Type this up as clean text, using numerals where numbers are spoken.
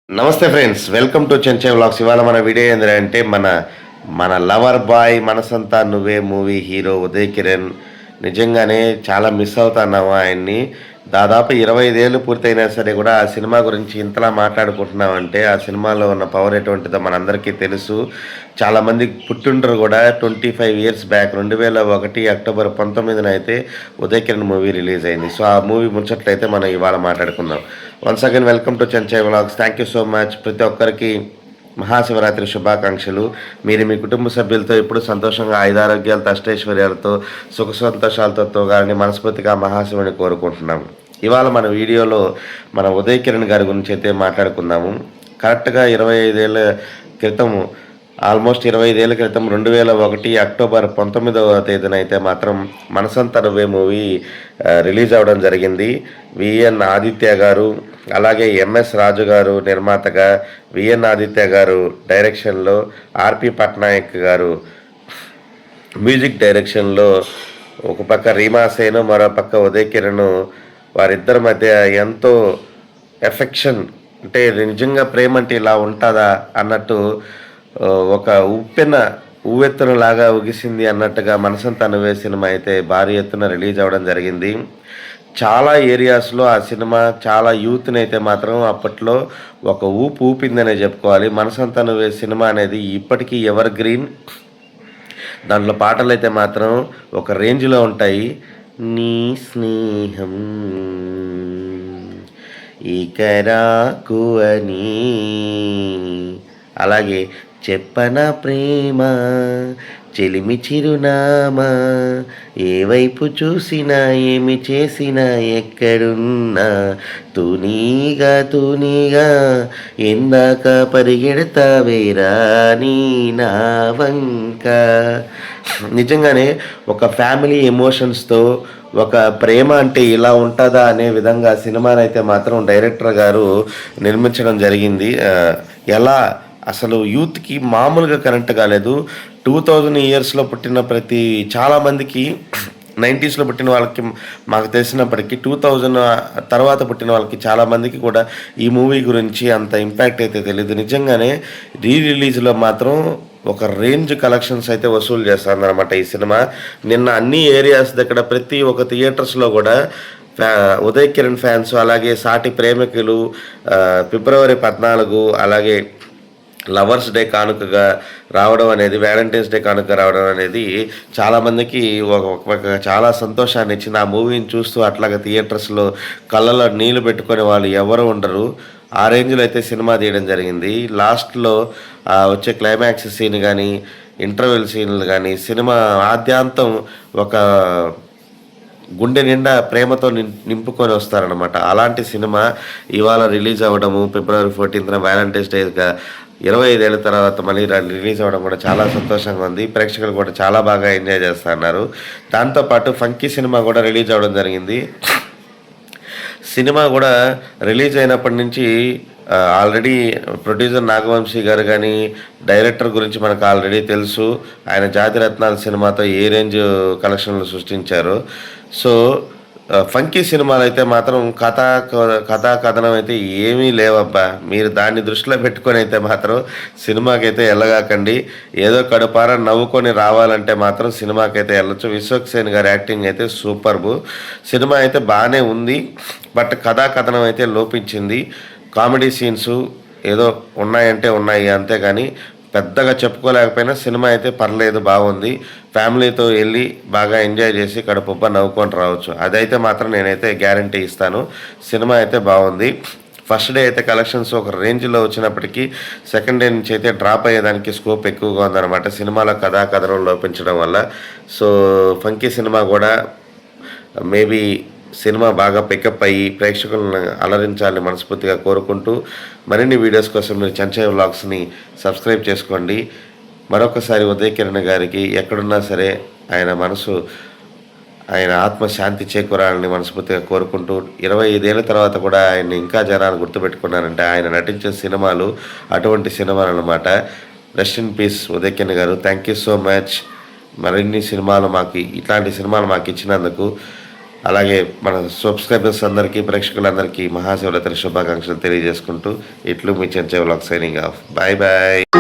నమస్తే friends, welcome to చెంచే vlogs. ఇవాళ మన వీడియో ఏంటంటే మన మన లవర్ బాయ్ మనసంతా నువ్వే మూవీ హీరో ఉదయ్ కిరణ్. నిజంగానే చాలా మిస్ అవుతున్నాము ఆయన్ని. దాదాపు 25 ఏళ్ళు పూర్తయినా సరే కూడా ఆ సినిమా గురించి ఇంతలా మాట్లాడుకుంటున్నామంటే ఆ సినిమాలో ఉన్న పవర్ ఎటువంటిదో మనందరికీ తెలుసు. చాలామంది పుట్టిండ్రు కూడా. 25 ఇయర్స్ బ్యాక్ 2001 అక్టోబర్ 19న అయితే ఉదయ్ కిరణ్ మూవీ రిలీజ్ అయింది. సో ఆ మూవీ ముచ్చట్లయితే మనం ఇవాళ మాట్లాడుకుందాం. Once again welcome to చెంచే vlogs. Thank you so much. ప్రతి ఒక్కరికి మహాశివరాత్రి శుభాకాంక్షలు. మీరు మీ కుటుంబ సభ్యులతో ఎప్పుడు సంతోషంగా ఆయురారోగ్యాలతో అష్టైశ్వర్యాలతో సుఖ సంతోషాలతో తోగాలని మనస్ఫూర్తిగా మహాశివుని కోరుకుంటున్నాము. ఇవాళ మన వీడియోలో మన ఉదయ్ కిరణ్ గారి గురించి అయితే మాట్లాడుకుందాము. కరెక్ట్గా 25 ఏళ్ళ క్రితము, ఆల్మోస్ట్ 25 ఏళ్ళ క్రితం 2001 అక్టోబర్ 19వ తేదీన అయితే మాత్రం మనసంతా నువ్వే మూవీ రిలీజ్ అవ్వడం జరిగింది. విఎన్ ఆదిత్య గారు, అలాగే ఎంఎస్ రాజు గారు నిర్మాతగా, విఎన్ ఆదిత్య గారు డైరెక్షన్లో, ఆర్పి పట్నాయక్ గారు మ్యూజిక్ డైరెక్షన్లో, ఒక పక్క రీమా సేను, మరో పక్క ఉదయ్ కిరణ్, వారిద్దరి మధ్య ఎంతో ఎఫెక్షన్, అంటే నిజంగా ప్రేమ అంటే ఇలా ఉంటుందా అన్నట్టు ఒక ఉవ్వెత్తునలాగా ఉగిసింది అన్నట్టుగా మనసంతా నువ్వే సినిమా అయితే భారీ ఎత్తున రిలీజ్ అవ్వడం జరిగింది. చాలా ఏరియాస్లో ఆ సినిమా చాలా యూత్ని అయితే మాత్రం అప్పట్లో ఒక ఊపిందనే చెప్పుకోవాలి. మనసంతా నువ్వే సినిమా అనేది ఇప్పటికీ ఎవర్ గ్రీన్. దాంట్లో పాటలు అయితే మాత్రం ఒక రేంజ్లో ఉంటాయి. నీ స్నేహం ఇకరాకు అని, అలాగే చెప్పన ప్రేమ చెలిమి చిరునామా, ఏ వైపు చూసినా ఏమి చేసినా ఎక్కడున్నా తూనీగా ఎందాక పరిగెడతావేరా నీ నా వంక. నిజంగానే ఒక ఫ్యామిలీ ఎమోషన్స్తో ఒక ప్రేమ అంటే ఇలా ఉంటుందా అనే విధంగా సినిమానైతే మాత్రం డైరెక్టర్ గారు నిర్మించడం జరిగింది. ఎలా అసలు యూత్కి మామూలుగా కరెంట్ కాలేదు. 2000 ఇయర్స్లో పుట్టిన చాలామందికి, 90స్లో పుట్టిన వాళ్ళకి మాకు తెలిసినప్పటికీ 2000 తర్వాత పుట్టిన వాళ్ళకి చాలామందికి కూడా ఈ మూవీ గురించి అంత ఇంపాక్ట్ అయితే తెలియదు. నిజంగానే రిలీజ్లో మాత్రం ఒక రేంజ్ కలెక్షన్స్ అయితే వసూలు చేస్తుందన్నమాట ఈ సినిమా. నిన్న అన్ని ఏరియాస్ దగ్గర ప్రతి ఒక్క థియేటర్స్లో కూడా ఉదయ్ కిరణ్ ఫ్యాన్స్, అలాగే సాటి ప్రేమికులు ఫిబ్రవరి 14 అలాగే లవర్స్ డే కానుకగా రావడం అనేది, వ్యాలంటైన్స్ డే కానుక రావడం అనేది చాలామందికి ఒక చాలా సంతోషాన్ని ఇచ్చింది. ఆ మూవీని చూస్తూ అట్లాగా థియేటర్స్లో కళ్ళలో నీళ్లు పెట్టుకునే వాళ్ళు ఎవరు ఉండరు. ఆ రేంజ్లో అయితే సినిమా తీయడం జరిగింది. లాస్ట్లో వచ్చే క్లైమాక్స్ సీన్ కానీ, ఇంటర్వెల్ సీన్లు కానీ, సినిమా ఆద్యాంతం ఒక గుండె నిండా ప్రేమతో నింపుకొని వస్తారనమాట. అలాంటి సినిమా ఇవాళ రిలీజ్ అవ్వడము, ఫిబ్రవరి 14న వ్యాలంటైన్స్ డేగా 25 ఏళ్ళ తర్వాత మళ్ళీ రిలీజ్ అవ్వడం కూడా చాలా సంతోషంగా ఉంది. ప్రేక్షకులు కూడా చాలా బాగా ఎంజాయ్ చేస్తున్నారు. దాంతోపాటు ఫంకీ సినిమా కూడా రిలీజ్ అవ్వడం జరిగింది. సినిమా కూడా రిలీజ్ అయినప్పటి నుంచి ఆల్రెడీ ప్రొడ్యూసర్ నాగవంశీ గారు కానీ, డైరెక్టర్ గురించి మనకు ఆల్రెడీ తెలుసు. ఆయన జాతిరత్నాల సినిమాతో ఏ రేంజ్ కలెక్షన్లు సృష్టించారు. సో ఫంకీ సినిమాలు అయితే మాత్రం కథా కథనం అయితే ఏమీ లేవబ్బా. మీరు దాన్ని దృష్టిలో పెట్టుకొని అయితే మాత్రం సినిమాకైతే వెళ్ళగాకండి. ఏదో కడుపార నవ్వుకొని రావాలంటే మాత్రం సినిమాకైతే వెళ్ళొచ్చు. విశ్వక్సేన్ గారి యాక్టింగ్ అయితే సూపర్బు. సినిమా అయితే బాగానే ఉంది, బట్ కథా కథనం అయితే లోపించింది. కామెడీ సీన్స్ ఏదో ఉన్నాయంటే ఉన్నాయి, అంతేగాని పెద్దగా చెప్పుకోలేకపోయినా సినిమా అయితే పర్లేదు, బాగుంది. ఫ్యామిలీతో వెళ్ళి బాగా ఎంజాయ్ చేసి కడుపుబ్బ నవ్వుకొని రావచ్చు. అదైతే మాత్రం నేనైతే గ్యారంటీ ఇస్తాను. సినిమా అయితే బాగుంది. ఫస్ట్ డే అయితే కలెక్షన్స్ ఒక రేంజ్లో వచ్చినప్పటికీ సెకండ్ డే నుంచి అయితే డ్రాప్ అయ్యేదానికి స్కోప్ ఎక్కువగా ఉందన్నమాట సినిమాలో కథనం లోపించడం వల్ల. సో ఫంకీ సినిమా కూడా మేబీ సినిమా బాగా పికప్ అయ్యి ప్రేక్షకులను అలరించాలని మనస్ఫూర్తిగా కోరుకుంటూ, మరిన్ని వీడియోస్ కోసం మీరు చెంచే వ్లాగ్స్ని సబ్స్క్రైబ్ చేసుకోండి. మరొకసారి ఉదయ్ కిరణ్ గారికి ఎక్కడున్నా సరే ఆయన ఆత్మశాంతి చేకూరాలని మనస్ఫూర్తిగా కోరుకుంటూ, 25 ఏళ్ళ తర్వాత కూడా ఆయన్ని ఇంకా జనాలు గుర్తుపెట్టుకున్నారంటే ఆయన నటించిన సినిమాలు అటువంటి సినిమాలు అన్నమాట. Rest in peace Uday Kiran గారు. Thank you so much. మరిన్ని సినిమాలు ఇట్లాంటి సినిమాలు మాకు ఇచ్చినందుకు అలాగే మన సబ్స్క్రైబర్స్ అందరికీ, ప్రేక్షకులందరికీ మహాశివరాత్రి శుభాకాంక్షలు తెలియజేసుకుంటూ ఇట్లు మీ చెంచే vlog signing off. Bye bye.